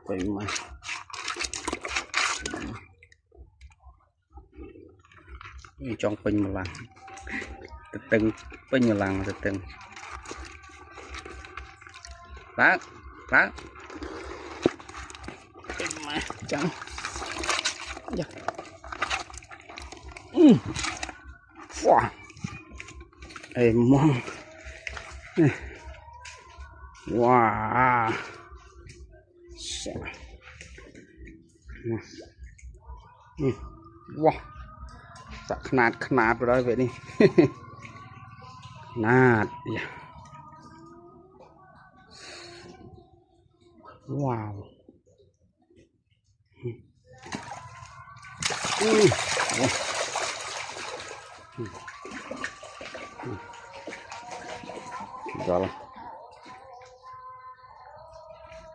vậy mà trong pin một lần từng pin một lần từng lá mà chẳng dạ wow em mong wow wowสักขนาดไปเลยvậy đi nạt wow rồi